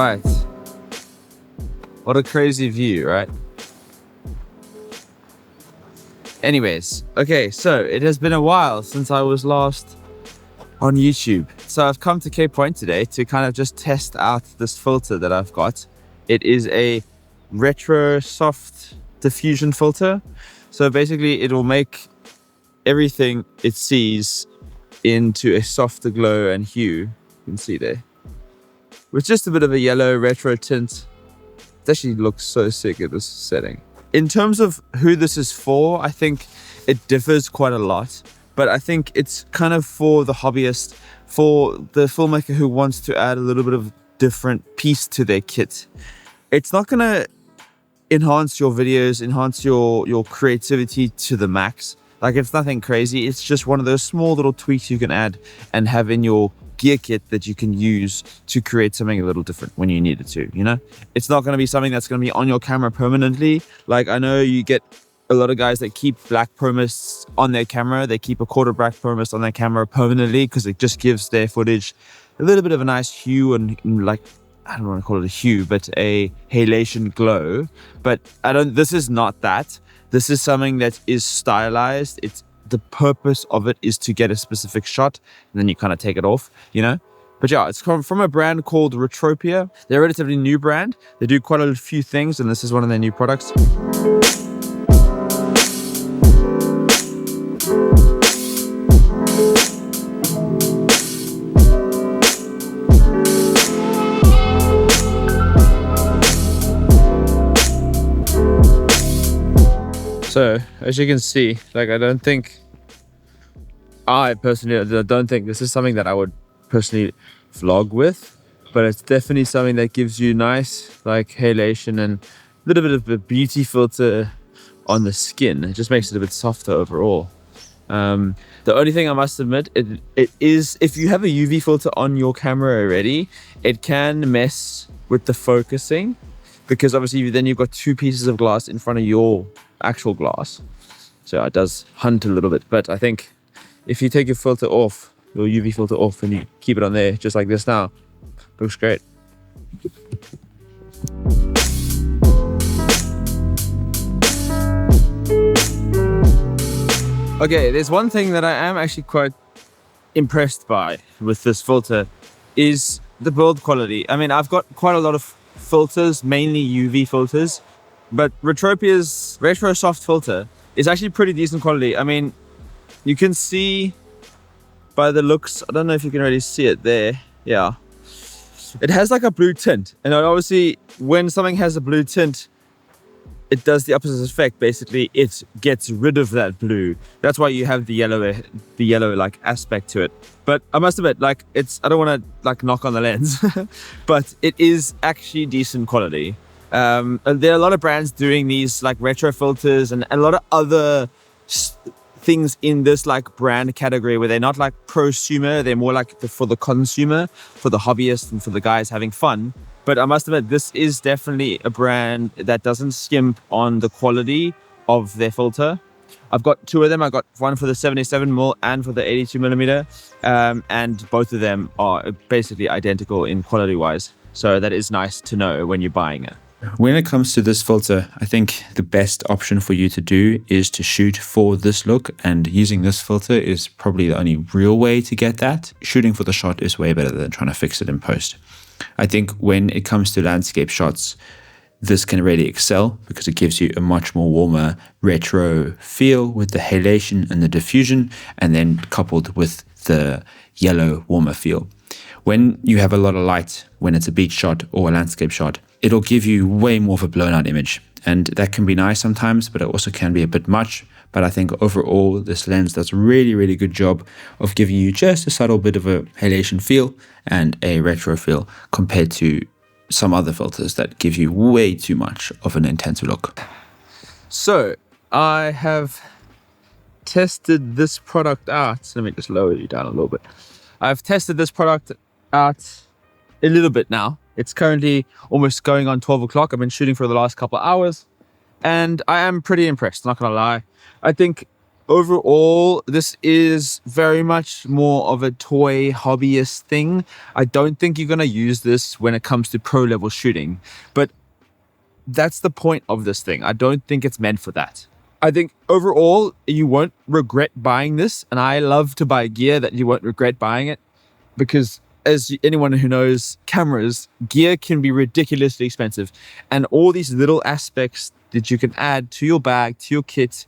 right. What a crazy view, right? Anyways, okay, so it has been a while since I was last on YouTube. So I've come to Cape Point today to kind of just test out this filter that I've got. It is a retro soft diffusion filter. So basically it will make everything it sees into a softer glow and hue. You can see there. With just a bit of a yellow retro tint. It actually looks so sick at this setting. In terms of who this is for, I think it differs quite a lot. But I think it's kind of for the hobbyist, for the filmmaker who wants to add a little bit of different piece to their kit. It's not going to enhance your videos, enhance your creativity to the max. Like, it's nothing crazy. It's just one of those small little tweaks you can add and have in your gear kit that you can use to create something a little different when you need it to, you know? It's not going to be something that's going to be on your camera permanently. Like, I know you get a lot of guys that keep black pro mists on their camera. They keep a quarter black pro mist on their camera permanently because it just gives their footage a little bit of a nice hue and like, I don't want to call it a hue, but a halation glow. But this is not that. This is something that is stylized. The purpose of it is to get a specific shot, and then you kind of take it off, you know? But yeah, it's from a brand called Retropia. They're a relatively new brand. They do quite a few things, and this is one of their new products. So, as you can see, like, I personally don't think this is something that I would personally vlog with, but it's definitely something that gives you nice, like, halation and a little bit of a beauty filter on the skin. It just makes it a bit softer overall. The only thing I must admit, it is, if you have a UV filter on your camera already, it can mess with the focusing, because obviously then you've got two pieces of glass in front of your actual glass, so it does hunt a little bit. But I think if you take your filter off, your UV filter off, and you keep it on there just like this now, looks great. Okay, there's one thing that I am actually quite impressed by with this filter is the build quality. I mean, I've got quite a lot of filters, mainly UV filters, but Retropia's Retro Soft filter is actually pretty decent quality. I mean, you can see by the looks, I don't know if you can really see it there. Yeah. It has like a blue tint. And obviously, when something has a blue tint, it does the opposite effect. Basically, it gets rid of that blue. That's why you have the yellow like aspect to it. But I must admit, like, I don't want to like knock on the lens, but it is actually decent quality. And there are a lot of brands doing these like retro filters and a lot of other things in this like brand category where they're not like prosumer, they're more like for the consumer, for the hobbyist and for the guys having fun. But I must admit, this is definitely a brand that doesn't skimp on the quality of their filter. I've got two of them. I got one for the 77mm and for the 82mm, and both of them are basically identical in quality wise. So that is nice to know when you're buying it. When it comes to this filter, I think the best option for you to do is to shoot for this look, and using this filter is probably the only real way to get that. Shooting for the shot is way better than trying to fix it in post. I think when it comes to landscape shots, this can really excel because it gives you a much more warmer retro feel with the halation and the diffusion, and then coupled with the yellow warmer feel. When you have a lot of light, when it's a beach shot or a landscape shot, it'll give you way more of a blown out image. And that can be nice sometimes, but it also can be a bit much. But I think overall, this lens does a really, really good job of giving you just a subtle bit of a halation feel and a retro feel compared to some other filters that give you way too much of an intense look. So I have tested this product out. Let me just lower you down a little bit. I've tested this product out a little bit now. It's currently almost going on 12 o'clock. I've been shooting for the last couple of hours and I am pretty impressed, not gonna lie. I think overall, this is very much more of a toy hobbyist thing. I don't think you're going to use this when it comes to pro level shooting, but that's the point of this thing. I don't think it's meant for that. I think overall, you won't regret buying this. And I love to buy gear that you won't regret buying it, because as anyone who knows cameras, gear can be ridiculously expensive. And all these little aspects that you can add to your bag, to your kit,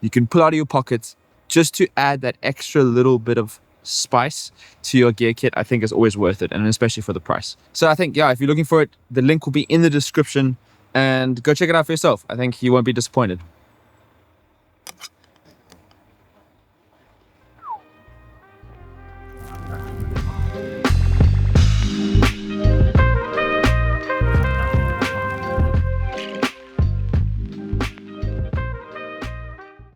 you can pull out of your pockets just to add that extra little bit of spice to your gear kit, I think is always worth it. And especially for the price. So I think, yeah, if you're looking for it, the link will be in the description and go check it out for yourself. I think you won't be disappointed.